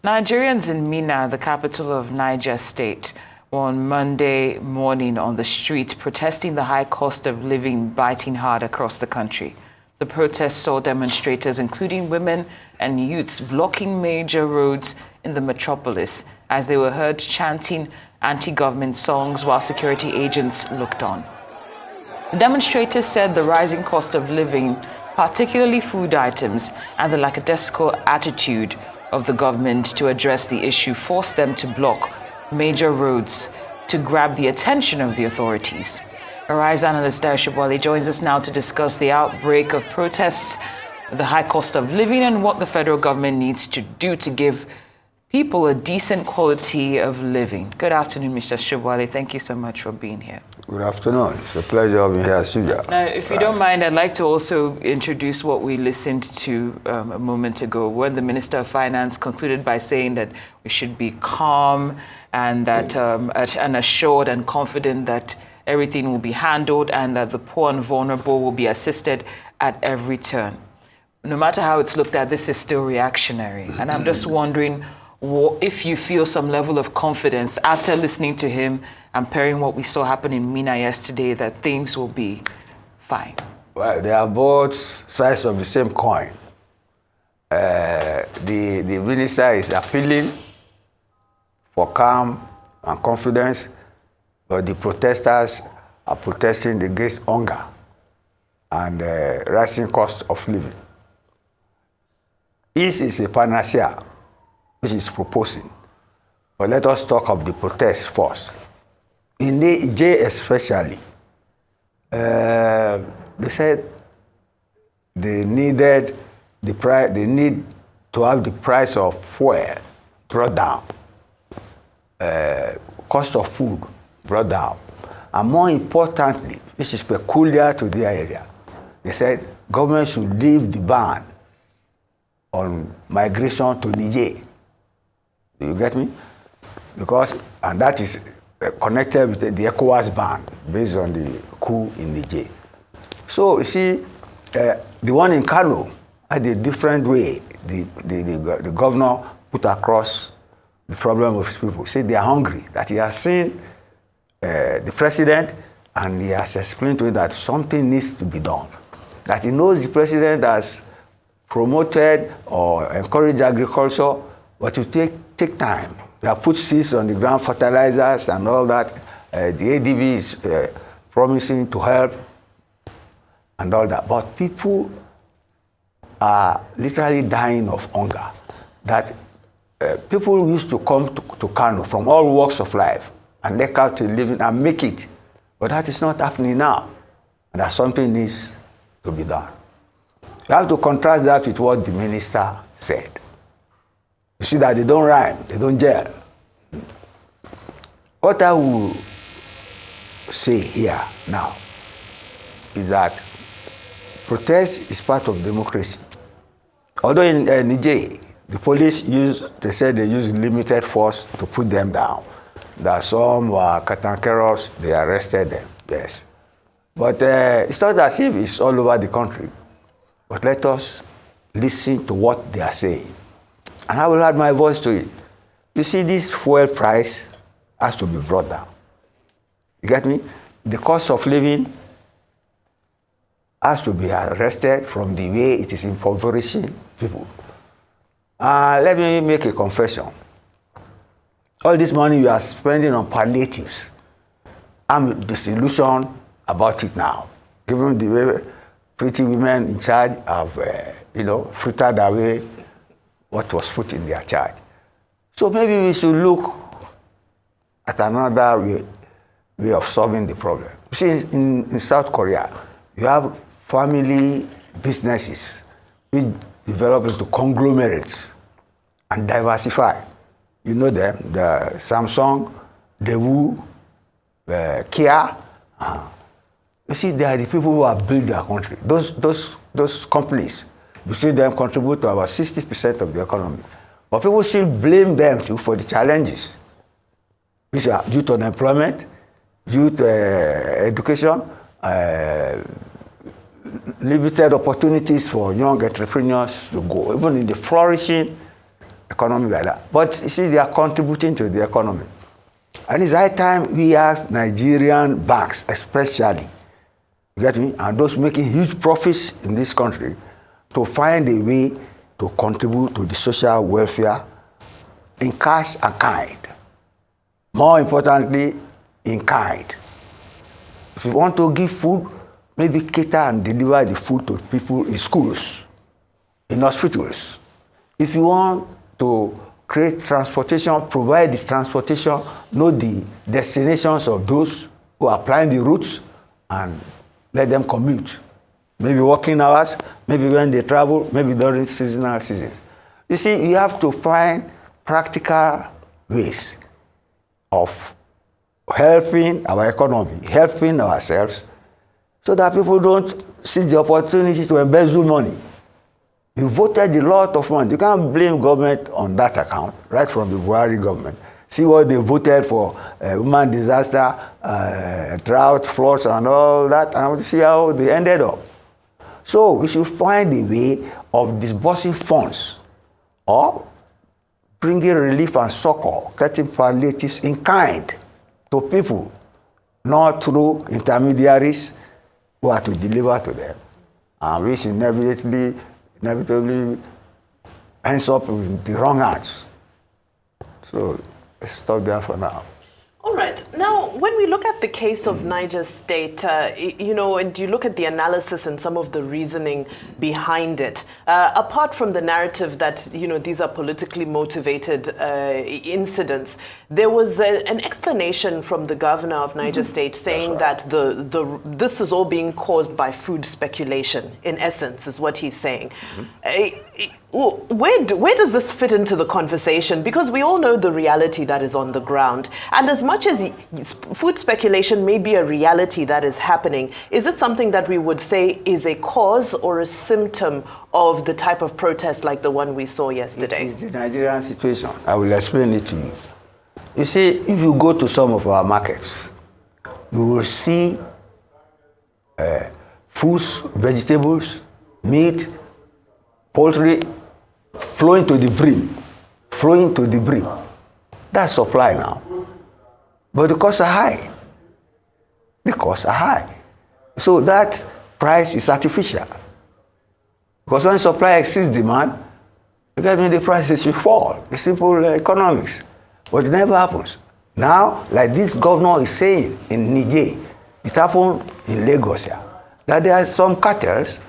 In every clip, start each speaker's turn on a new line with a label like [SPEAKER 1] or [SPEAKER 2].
[SPEAKER 1] Nigerians in Minna, the capital of Niger State, were on Monday morning on the street protesting the high cost of living biting hard across the country. The protest saw demonstrators, including women and youths, blocking major roads in the metropolis as they were heard chanting anti-government songs while security agents looked on. The demonstrators said the rising cost of living, particularly food items, and the lackadaisical attitude of the government to address the issue forced them to block major roads to grab the attention of the authorities. Arise analyst Dayo Sobowale joins us now to discuss the outbreak of protests, the high cost of living, and what the federal government needs to do to give people a decent quality of living. Good afternoon, Mr. Sobowale. Thank you so much for being here.
[SPEAKER 2] Good afternoon. It's a pleasure having you here, Suja.
[SPEAKER 1] Now, if you don't mind, I'd like to also introduce what we listened to a moment ago, when the Minister of Finance concluded by saying that we should be calm and that and assured and confident that everything will be handled and that the poor and vulnerable will be assisted at every turn. No matter how it's looked at, this is still reactionary. And I'm just wondering if you feel some level of confidence after listening to him and pairing what we saw happen in Minna yesterday, that things will be fine.
[SPEAKER 2] Well, they are both sides of the same coin. The minister is appealing for calm and confidence, but the protesters are protesting against hunger and rising cost of living. This is a panacea which is proposing. But let us talk of the protest first. In Niger especially, they said they need to have the price of fuel brought down, cost of food brought down, and more importantly, which is peculiar to their area, they said government should leave the ban on migration to Niger. Do you get me? Because, and that is connected with the ECOWAS ban based on the coup in Niger. So you see, the one in Kano had a different way the governor put across the problem of his people. Say they are hungry, that he has seen the president and he has explained to him that something needs to be done. That he knows the president has promoted or encouraged agriculture, but to take time. They have put seeds on the ground, fertilizers and all that. The ADB is promising to help and all that. But people are literally dying of hunger. That people used to come to Kano from all walks of life and make out a living and make it. But that is not happening now. And that something needs to be done. You have to contrast that with what the minister said. You see that they don't rhyme, they don't gel. What I will say here now is that protest is part of democracy. Although in Niger, the police they said they used limited force to put them down. That some were catanqueros, they arrested them, yes. But it's not as if it's all over the country. But let us listen to what they are saying. And I will add my voice to it. You see, this fuel price has to be brought down. You get me? The cost of living has to be arrested from the way it is impoverishing people. Let me make a confession. All this money you are spending on palliatives, I'm disillusioned about it now. Given the way pretty women in charge have, frittered away what was put in their charge. So maybe we should look at another way of solving the problem. You see, in South Korea, you have family businesses which develop into conglomerates and diversify. You know them, the Samsung, Daewoo, Kia. You see, they are the people who have built their country. Those companies, you see them contribute to about 60% of the economy. But people still blame them too for the challenges, which are youth unemployment, youth education, limited opportunities for young entrepreneurs to go. Even in the flourishing economy like that. But you see, they are contributing to the economy. And it's high time we ask Nigerian banks, especially, you get me, and those making huge profits in this country, to find a way to contribute to the social welfare in cash and kind. More importantly, in kind. If you want to give food, maybe cater and deliver the food to people in schools, in hospitals. If you want to create transportation, provide the transportation, know the destinations of those who are applying the routes, and let them commute. Maybe working hours, maybe when they travel, maybe during seasonal seasons. You see, you have to find practical ways of helping our economy, helping ourselves, so that people don't seize the opportunity to embezzle money. You voted a lot of money. You can't blame government on that account, right from the Buhari government. See what they voted for, human disaster, drought, floods, and all that, and see how they ended up. So we should find a way of disbursing funds or bringing relief and succor, getting palliatives in kind to people, not through intermediaries who are to deliver to them, and which inevitably ends up in the wrong hands. So let's stop there for now.
[SPEAKER 3] All right. Now, when we look at the case of Niger State, you know, and you look at the analysis and some of the reasoning behind it, apart from the narrative that, you know, these are politically motivated incidents, there was an explanation from the governor of Niger State saying that this is all being caused by food speculation, in essence, is what he's saying. Where does this fit into the conversation? Because we all know the reality that is on the ground. And as much as food speculation may be a reality that is happening, is it something that we would say is a cause or a symptom of the type of protest like the one we saw yesterday?
[SPEAKER 2] It is the Nigerian situation. I will explain it to you. You see, if you go to some of our markets, you will see fruits, vegetables, meat, poultry, flowing to the brim. That's supply now. But the costs are high. So that price is artificial. Because when supply exceeds demand, the prices should fall. It's simple economics. But it never happens. Now, like this governor is saying in Niger, it happened in Lagos here, that there are some cartels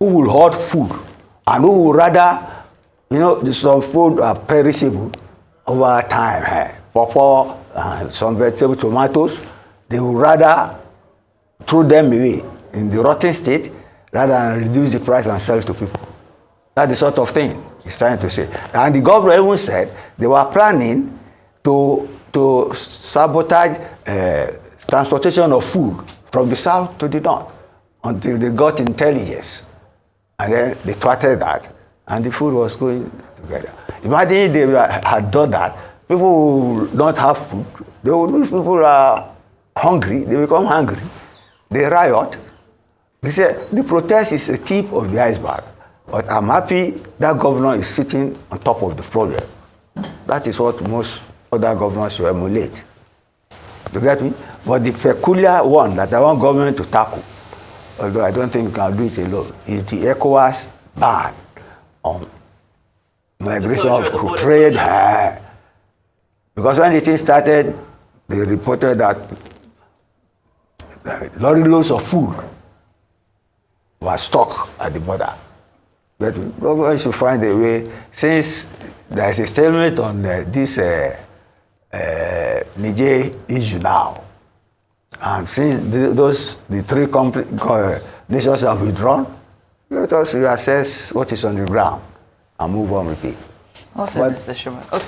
[SPEAKER 2] who will hoard food and who will rather, some food are perishable over time. Pawpaw and some vegetable tomatoes, they will rather throw them away in the rotten state rather than reduce the price and sell it to people. That's the sort of thing he's trying to say. And the governor even said they were planning to sabotage transportation of food from the south to the north until they got intelligence. And then they thwarted that, and the food was going together. Imagine if they had done that, people will not have food. They will, if people are hungry, they become hungry. They riot. They say the protest is a tip of the iceberg. But I'm happy that governor is sitting on top of the problem. That is what most other governors should emulate. You get me? But the peculiar one that I want government to tackle, although I don't think we can do it alone, is the ECOWAS ban on migration of trade. Because when the thing started, they reported that lorry loads of food were stuck at the border. But government should find a way, since there is a stalemate on this Niger issue now, and since the three nations have withdrawn, let us reassess what is on the ground and move on with it.
[SPEAKER 1] Also, Mr. Sherman.
[SPEAKER 2] On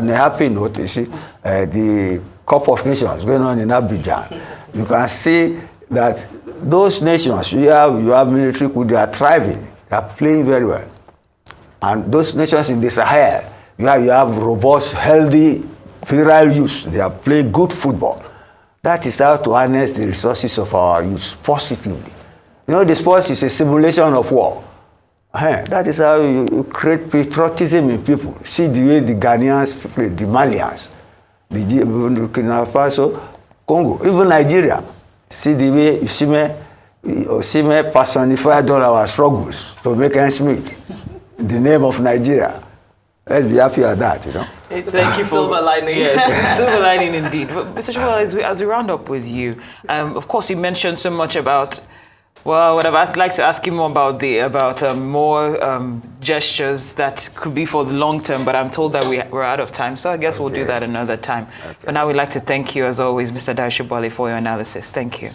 [SPEAKER 2] a happy note, you see, the Cup of Nations going on in Abidjan, you can see that those nations, you have military coup, they are thriving, they are playing very well. And those nations in the Sahel, you have robust, healthy, virile youth. They are playing good football. That is how to harness the resources of our youth positively. The sports is a simulation of war. That is how you create patriotism in people. See the way the Ghanaians, the Malians, the Burkina Faso, Congo, even Nigeria. See the way Osimhen personified all our struggles to make ends meet in the name of Nigeria. Let's be happy at that, you know.
[SPEAKER 3] Thank you for silver lining.
[SPEAKER 1] Yes, silver lining indeed. But Mr. Sobowale, as we round up with you, of course you mentioned so much about, well, what I'd like to ask you more about more gestures that could be for the long term, but I'm told that we're out of time, so I guess we'll do that another time. Okay. But now we'd like to thank you, as always, Mr. Dayo Sobowale, for your analysis. Thank you.